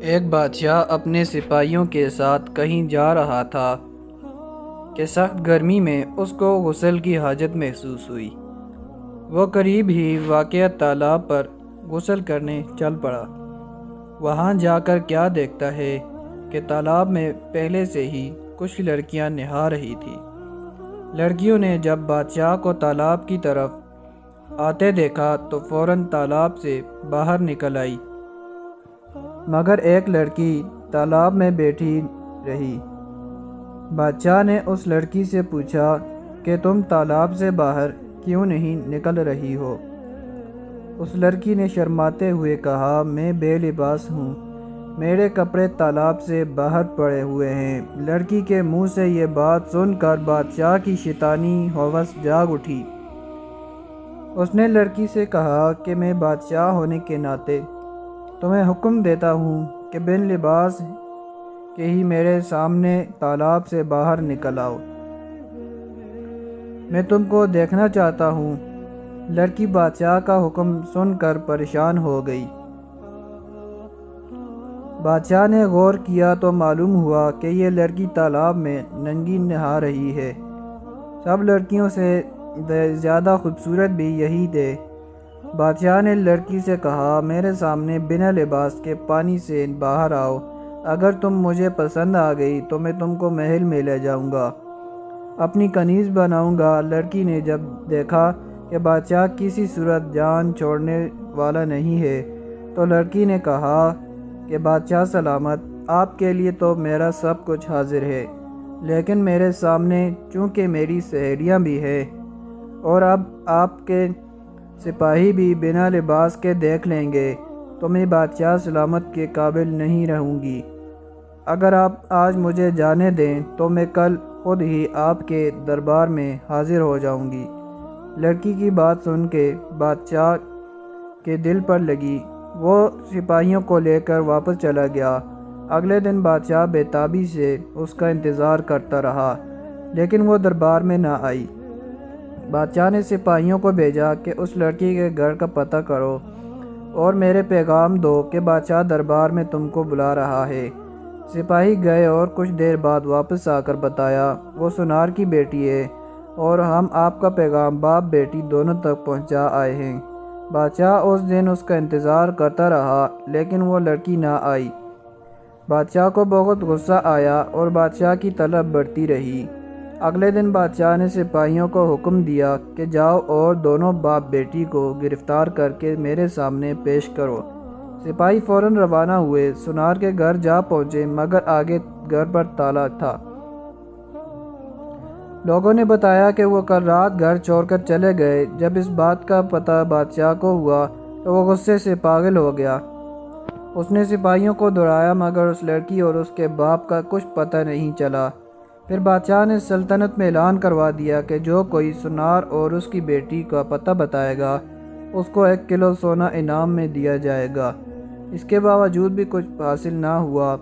ایک بادشاہ اپنے سپاہیوں کے ساتھ کہیں جا رہا تھا کہ سخت گرمی میں اس کو غسل کی حاجت محسوس ہوئی۔ وہ قریب ہی واقع تالاب پر غسل کرنے چل پڑا۔ وہاں جا کر کیا دیکھتا ہے کہ تالاب میں پہلے سے ہی کچھ لڑکیاں نہا رہی تھیں۔ لڑکیوں نے جب بادشاہ کو تالاب کی طرف آتے دیکھا تو فوراً تالاب سے باہر نکل آئی، مگر ایک لڑکی تالاب میں بیٹھی رہی۔ بادشاہ نے اس لڑکی سے پوچھا کہ تم تالاب سے باہر کیوں نہیں نکل رہی ہو؟ اس لڑکی نے شرماتے ہوئے کہا، میں بے لباس ہوں، میرے کپڑے تالاب سے باہر پڑے ہوئے ہیں۔ لڑکی کے منہ سے یہ بات سن کر بادشاہ کی شیطانی ہوس جاگ اٹھی۔ اس نے لڑکی سے کہا کہ میں بادشاہ ہونے کے ناطے تمہیں حکم دیتا ہوں کہ بن لباس کے ہی میرے سامنے تالاب سے باہر نکل آؤ، میں تم کو دیکھنا چاہتا ہوں۔ لڑکی بادشاہ کا حکم سن کر پریشان ہو گئی۔ بادشاہ نے غور کیا تو معلوم ہوا کہ یہ لڑکی تالاب میں ننگی نہا رہی ہے۔ سب لڑکیوں سے زیادہ خوبصورت بھی یہی تھے۔ بادشاہ نے لڑکی سے کہا، میرے سامنے بنا لباس کے پانی سے باہر آؤ، اگر تم مجھے پسند آ گئی تو میں تم کو محل میں لے جاؤں گا، اپنی کنیز بناؤں گا۔ لڑکی نے جب دیکھا کہ بادشاہ کسی صورت جان چھوڑنے والا نہیں ہے تو لڑکی نے کہا کہ بادشاہ سلامت، آپ کے لیے تو میرا سب کچھ حاضر ہے، لیکن میرے سامنے چونکہ میری سہیلیاں بھی ہیں اور اب آپ کے سپاہی بھی بنا لباس کے دیکھ لیں گے تو میں بادشاہ سلامت کے قابل نہیں رہوں گی۔ اگر آپ آج مجھے جانے دیں تو میں کل خود ہی آپ کے دربار میں حاضر ہو جاؤں گی۔ لڑکی کی بات سن کے بادشاہ کے دل پر لگی۔ وہ سپاہیوں کو لے کر واپس چلا گیا۔ اگلے دن بادشاہ بے تابی سے اس کا انتظار کرتا رہا، لیکن وہ دربار میں نہ آئی۔ بادشاہ نے سپاہیوں کو بھیجا کہ اس لڑکی کے گھر کا پتہ کرو اور میرے پیغام دو کہ بادشاہ دربار میں تم کو بلا رہا ہے۔ سپاہی گئے اور کچھ دیر بعد واپس آ کر بتایا، وہ سنار کی بیٹی ہے اور ہم آپ کا پیغام باپ بیٹی دونوں تک پہنچا آئے ہیں۔ بادشاہ اس دن اس کا انتظار کرتا رہا، لیکن وہ لڑکی نہ آئی۔ بادشاہ کو بہت غصہ آیا اور بادشاہ کی طلب بڑھتی رہی۔ اگلے دن بادشاہ نے سپاہیوں کو حکم دیا کہ جاؤ اور دونوں باپ بیٹی کو گرفتار کر کے میرے سامنے پیش کرو۔ سپاہی فوراً روانہ ہوئے، سنار کے گھر جا پہنچے، مگر آگے گھر پر تالا تھا۔ لوگوں نے بتایا کہ وہ کل رات گھر چھوڑ کر چلے گئے۔ جب اس بات کا پتہ بادشاہ کو ہوا تو وہ غصے سے پاگل ہو گیا۔ اس نے سپاہیوں کو دوڑایا، مگر اس لڑکی اور اس کے باپ کا کچھ پتہ نہیں چلا۔ پھر بادشاہ نے سلطنت میں اعلان کروا دیا کہ جو کوئی سنار اور اس کی بیٹی کا پتہ بتائے گا اس کو 1 کلو سونا انعام میں دیا جائے گا۔ اس کے باوجود بھی کچھ حاصل نہ ہوا۔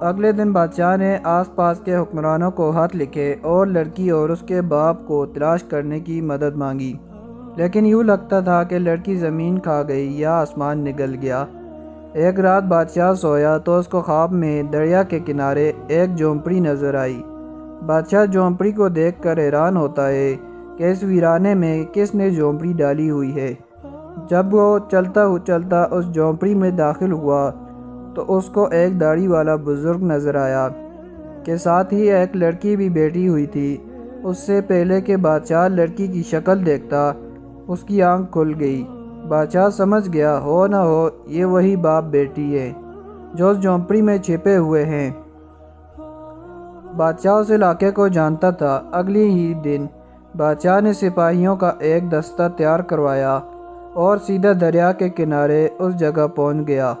اگلے دن بادشاہ نے آس پاس کے حکمرانوں کو خط لکھے اور لڑکی اور اس کے باپ کو تلاش کرنے کی مدد مانگی، لیکن یوں لگتا تھا کہ لڑکی زمین کھا گئی یا آسمان نگل گیا۔ ایک رات بادشاہ سویا تو اس کو خواب میں دریا کے کنارے ایک جھونپڑی نظر آئی۔ بادشاہ جھونپڑی کو دیکھ کر حیران ہوتا ہے کہ اس ویرانے میں کس نے جھونپڑی ڈالی ہوئی ہے۔ جب وہ چلتا اس جھونپڑی میں داخل ہوا تو اس کو ایک داڑھی والا بزرگ نظر آیا کہ ساتھ ہی ایک لڑکی بھی بیٹھی ہوئی تھی۔ اس سے پہلے کہ بادشاہ لڑکی کی شکل دیکھتا اس کی آنکھ کھل گئی۔ بادشاہ سمجھ گیا، ہو نہ ہو یہ وہی باپ بیٹی ہے جو اس جھونپڑی میں چھپے ہوئے ہیں۔ بادشاہ اس علاقے کو جانتا تھا۔ اگلی ہی دن بادشاہ نے سپاہیوں کا ایک دستہ تیار کروایا اور سیدھا دریا کے کنارے اس جگہ پہنچ گیا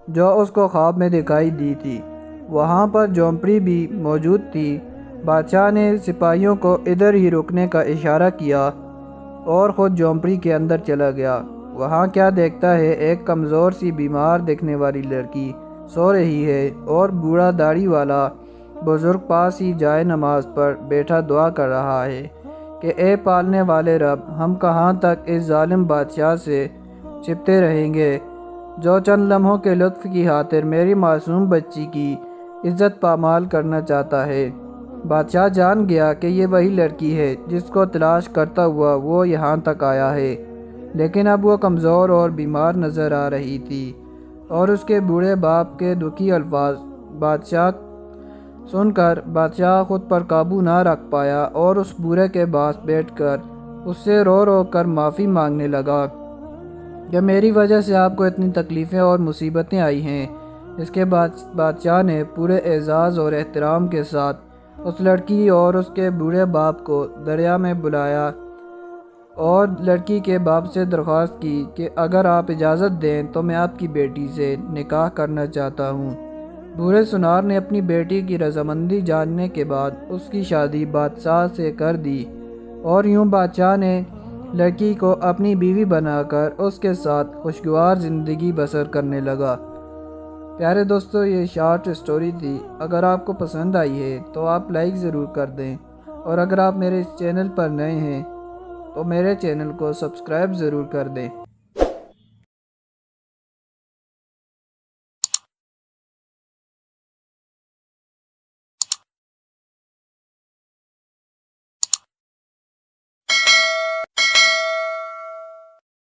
جو اس کو خواب میں دکھائی دی تھی۔ وہاں پر جھونپڑی بھی موجود تھی۔ بادشاہ نے سپاہیوں کو ادھر ہی رکنے کا اشارہ کیا اور خود جھونپڑی کے اندر چلا گیا۔ وہاں کیا دیکھتا ہے، ایک کمزور سی بیمار دکھنے والی لڑکی سو رہی ہے اور بوڑھا داڑھی والا بزرگ پاس ہی جائے نماز پر بیٹھا دعا کر رہا ہے کہ اے پالنے والے رب، ہم کہاں تک اس ظالم بادشاہ سے چھپتے رہیں گے۔ جو چند لمحوں کے لطف کی خاطر میری معصوم بچی کی عزت پامال کرنا چاہتا ہے۔ بادشاہ جان گیا کہ یہ وہی لڑکی ہے جس کو تلاش کرتا ہوا وہ یہاں تک آیا ہے، لیکن اب وہ کمزور اور بیمار نظر آ رہی تھی اور اس کے بوڑھے باپ کے دکھی الفاظ بادشاہ سن کر بادشاہ خود پر قابو نہ رکھ پایا اور اس بوڑھے کے پاس بیٹھ کر اس سے رو رو کر معافی مانگنے لگا کہ میری وجہ سے آپ کو اتنی تکلیفیں اور مصیبتیں آئی ہیں۔ اس کے بعد بادشاہ نے پورے اعزاز اور احترام کے ساتھ اس لڑکی اور اس کے بوڑھے باپ کو دریا میں بلایا اور لڑکی کے باپ سے درخواست کی کہ اگر آپ اجازت دیں تو میں آپ کی بیٹی سے نکاح کرنا چاہتا ہوں۔ بوڑھے سونار نے اپنی بیٹی کی رضامندی جاننے کے بعد اس کی شادی بادشاہ سے کر دی اور یوں بادشاہ نے لڑکی کو اپنی بیوی بنا کر اس کے ساتھ خوشگوار زندگی بسر کرنے لگا۔ پیارے دوستو، یہ شارٹ سٹوری تھی۔ اگر آپ کو پسند آئی ہے تو آپ لائک ضرور کر دیں، اور اگر آپ میرے اس چینل پر نئے ہیں تو میرے چینل کو سبسکرائب ضرور کر دیں۔